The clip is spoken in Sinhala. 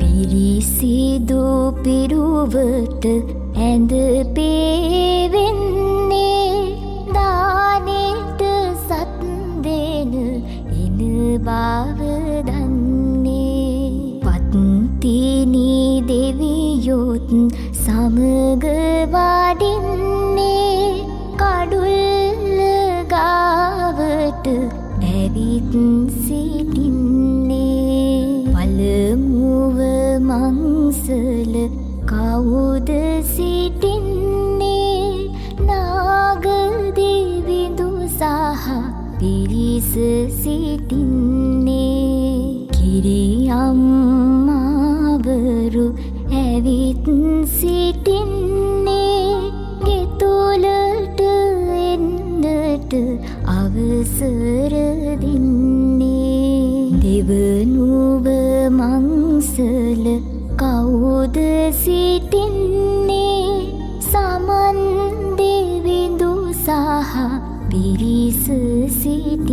පිරිසිදු පිරුවට ඇඳ පේවෙන්නේ දානෙට සත් දෙන එන බව දන්නේ පත්තිනි දෙවියොත් සමග වඩින්නේ කඩුල්ල ගාවට ඇවිත් සිටින්නේ පළමුව මංසල කවුද සිටින්නේ නාගදෙවිඳු සහ පිරිස සිටින්නේ කිරියම්මාවරු ඇවිත් සිටින්නේ ගෙතුලට එන්නට අවසර දෙන්නේ දෙවනුව මංසල කවුද සිටින්නේ සමන් දෙවිඳු සහ පිරිස සිටින්නේ